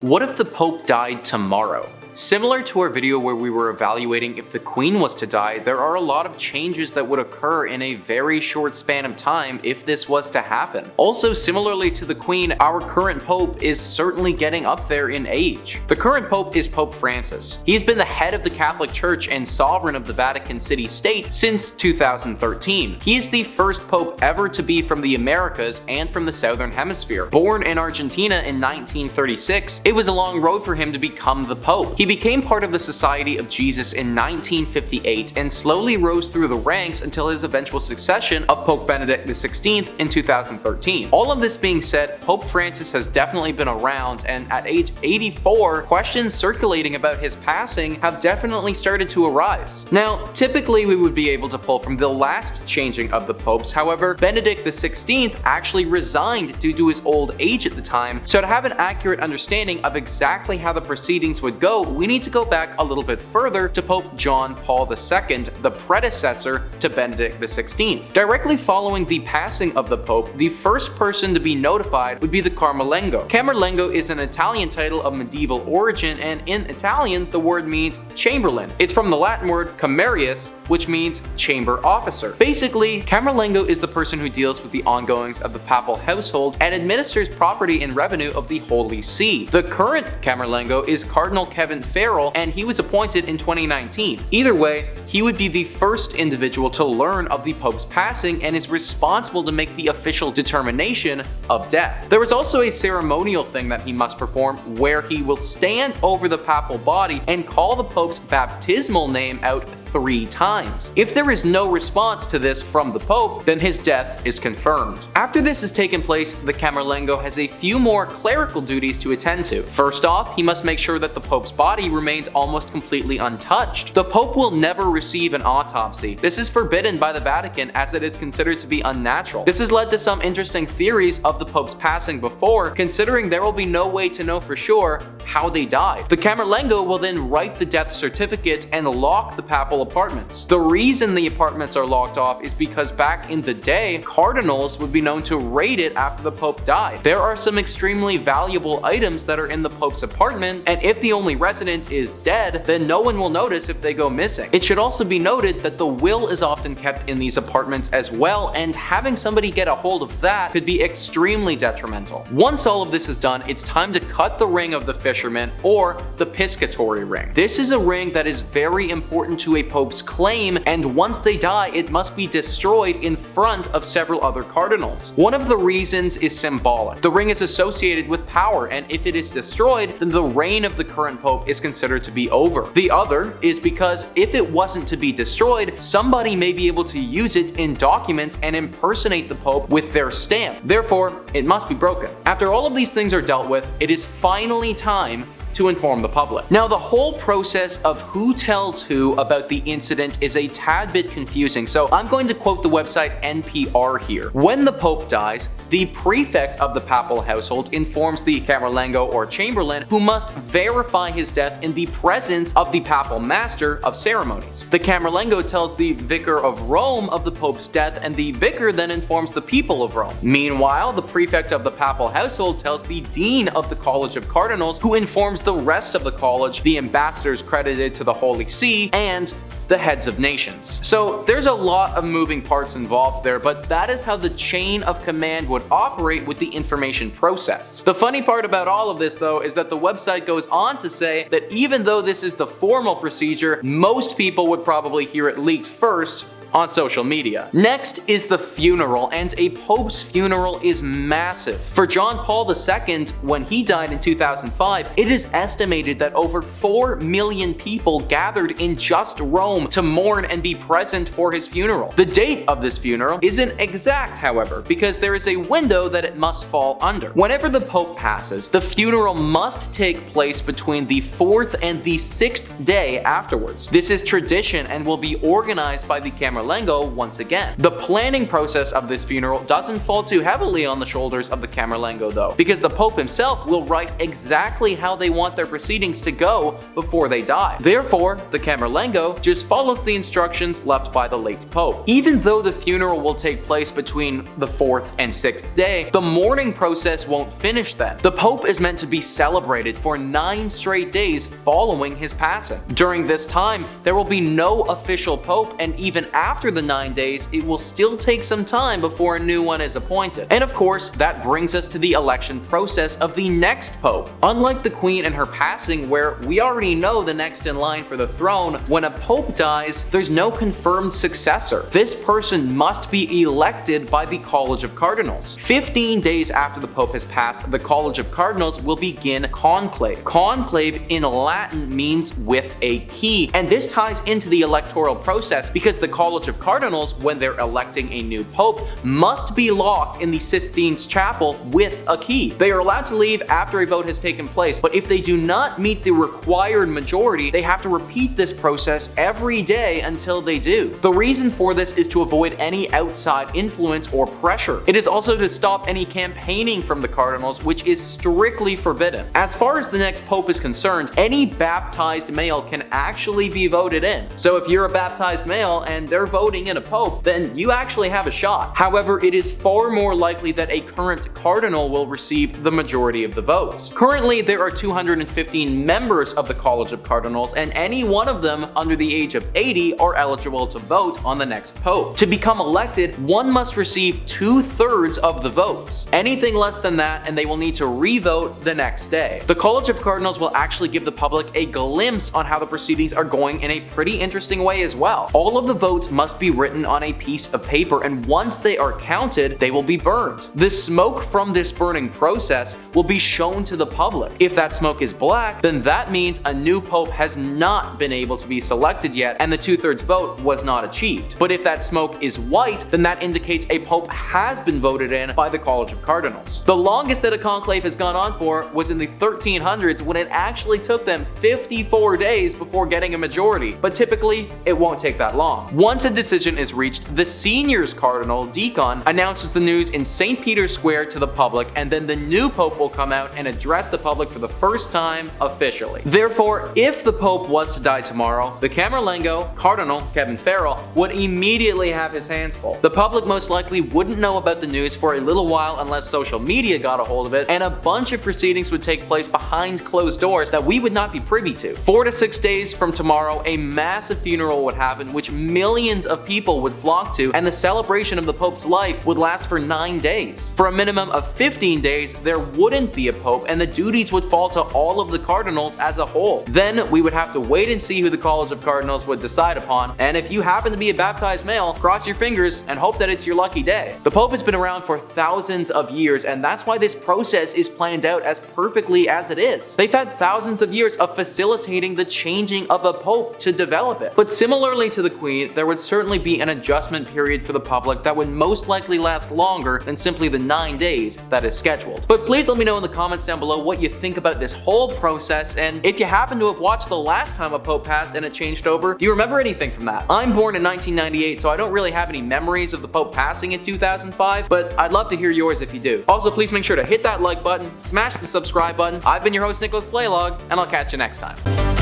What if the Pope died tomorrow? Similar to our video where we were evaluating if the Queen was to die, there are a lot of changes that would occur in a very short span of time if this was to happen. Also, similarly to the Queen, our current Pope is certainly getting up there in age. The current Pope is Pope Francis. He's been the head of the Catholic Church and sovereign of the Vatican City State since 2013. He is the first Pope ever to be from the Americas and from the Southern Hemisphere. Born in Argentina in 1936, it was a long road for him to become the Pope. He became part of the Society of Jesus in 1958 and slowly rose through the ranks until his eventual succession of Pope Benedict XVI in 2013. All of this being said, Pope Francis has definitely been around, and at age 84, questions circulating about his passing have definitely started to arise. Now, typically we would be able to pull from the last changing of the popes, however, Benedict XVI actually resigned due to his old age at the time, so to have an accurate understanding of exactly how the proceedings would go, we need to go back a little bit further to Pope John Paul II, the predecessor to Benedict XVI. Directly following the passing of the Pope, the first person to be notified would be the Camerlengo. Camerlengo is an Italian title of medieval origin, and in Italian the word means chamberlain. It's from the Latin word camerius, which means chamber officer. Basically, Camerlengo is the person who deals with the ongoings of the papal household and administers property and revenue of the Holy See. The current Camerlengo is Cardinal Kevin Farrell, and he was appointed in 2019. Either way, he would be the first individual to learn of the Pope's passing and is responsible to make the official determination of death. There is also a ceremonial thing that he must perform where he will stand over the papal body and call the Pope's baptismal name out 3 times. If there is no response to this from the Pope, then his death is confirmed. After this has taken place, the Camerlengo has a few more clerical duties to attend to. First off, he must make sure that the Pope's body remains almost completely untouched. The Pope will never receive an autopsy. This is forbidden by the Vatican as it is considered to be unnatural. This has led to some interesting theories of the Pope's passing before, considering there will be no way to know for sure how they died. The Camerlengo will then write the death certificate and lock the papal apartments. The reason the apartments are locked off is because back in the day, cardinals would be known to raid it after the Pope died. There are some extremely valuable items that are in the Pope's apartment, and if the only resident is dead, then no one will notice if they go missing. It should also be noted that the will is often kept in these apartments as well, and having somebody get a hold of that could be extremely detrimental. Once all of this is done, it's time to cut the ring of the fisherman, or the piscatory ring. This is a ring that is very important to a pope's claim, and once they die, it must be destroyed in front of several other cardinals. One of the reasons is symbolic. The ring is associated with power, and if it is destroyed, then the reign of the current pope is considered to be over. The other is because if it wasn't to be destroyed, somebody may be able to use it in documents and impersonate the pope with their stamp. Therefore, it must be broken. After all of these things are dealt with, it is finally time to inform the public. Now, the whole process of who tells who about the incident is a tad bit confusing, so I'm going to quote the website NPR here. When the Pope dies, the prefect of the papal household informs the Camerlengo or chamberlain, who must verify his death in the presence of the papal master of ceremonies. The Camerlengo tells the vicar of Rome of the Pope's death, and the vicar then informs the people of Rome. Meanwhile, the prefect of the papal household tells the dean of the College of Cardinals, who informs the rest of the college, the ambassadors credited to the Holy See, and the heads of nations. So there's a lot of moving parts involved there, but that is how the chain of command would operate with the information process. The funny part about all of this, though, is that the website goes on to say that even though this is the formal procedure, most people would probably hear it leaked first on social media. Next is the funeral, and a pope's funeral is massive. For John Paul II, when he died in 2005, it is estimated that over 4 million people gathered in just Rome to mourn and be present for his funeral. The date of this funeral isn't exact, however, because there is a window that it must fall under. Whenever the pope passes, the funeral must take place between the 4th and the 6th day afterwards. This is tradition and will be organized by the Camerlengo Camerlengo once again. The planning process of this funeral doesn't fall too heavily on the shoulders of the Camerlengo though, because the Pope himself will write exactly how they want their proceedings to go before they die. Therefore, the Camerlengo just follows the instructions left by the late Pope. Even though the funeral will take place between the 4th and 6th day, the mourning process won't finish then. The Pope is meant to be celebrated for 9 straight days following his passing. During this time, there will be no official Pope, and even after the 9 days, it will still take some time before a new one is appointed. And of course, that brings us to the election process of the next Pope. Unlike the Queen and her passing, where we already know the next in line for the throne, when a Pope dies, there's no confirmed successor. This person must be elected by the College of Cardinals. 15 days after the Pope has passed, the College of Cardinals will begin conclave. Conclave in Latin means with a key, and this ties into the electoral process because the College of Cardinals, when they're electing a new Pope, must be locked in the Sistine Chapel with a key. They are allowed to leave after a vote has taken place, but if they do not meet the required majority, they have to repeat this process every day until they do. The reason for this is to avoid any outside influence or pressure. It is also to stop any campaigning from the Cardinals, which is strictly forbidden. As far as the next Pope is concerned, any baptized male can actually be voted in. So if you're a baptized male and they're voting in a Pope, then you actually have a shot. However, it is far more likely that a current cardinal will receive the majority of the votes. Currently, there are 215 members of the College of Cardinals, and any one of them under the age of 80 are eligible to vote on the next Pope. To become elected, one must receive 2/3 of the votes. Anything less than that, and they will need to re-vote the next day. The College of Cardinals will actually give the public a glimpse on how the proceedings are going in a pretty interesting way as well. All of the votes must be written on a piece of paper, and once they are counted, they will be burned. The smoke from this burning process will be shown to the public. If that smoke is black, then that means a new Pope has not been able to be selected yet, and the 2/3 vote was not achieved. But if that smoke is white, then that indicates a Pope has been voted in by the College of Cardinals. The longest that a conclave has gone on for was in the 1300s, when it actually took them 54 days before getting a majority, but typically it won't take that long. Once a decision is reached, the seniors cardinal, Deacon, announces the news in St. Peter's Square to the public, and then the new Pope will come out and address the public for the first time officially. Therefore, if the Pope was to die tomorrow, the Camerlengo, Cardinal Kevin Farrell, would immediately have his hands full. The public most likely wouldn't know about the news for a little while unless social media got a hold of it, and a bunch of proceedings would take place behind closed doors that we would not be privy to. 4 to 6 days from tomorrow, a massive funeral would happen, which millions of people would flock to, and the celebration of the Pope's life would last for 9 days. For a minimum of 15 days, there wouldn't be a Pope, and the duties would fall to all of the cardinals as a whole. Then we would have to wait and see who the College of Cardinals would decide upon, and if you happen to be a baptized male, cross your fingers and hope that it's your lucky day. The Pope has been around for thousands of years, and that's why this process is planned out as perfectly as it is. They've had thousands of years of facilitating the changing of a Pope to develop it. But similarly to the Queen, there would certainly be an adjustment period for the public that would most likely last longer than simply the 9 days that is scheduled. But please let me know in the comments down below what you think about this whole process, and if you happen to have watched the last time a Pope passed and it changed over, do you remember anything from that? I'm born in 1998, so I don't really have any memories of the Pope passing in 2005, but I'd love to hear yours if you do. Also, please make sure to hit that like button, smash the subscribe button. I've been your host, Nicholas Playlog, and I'll catch you next time.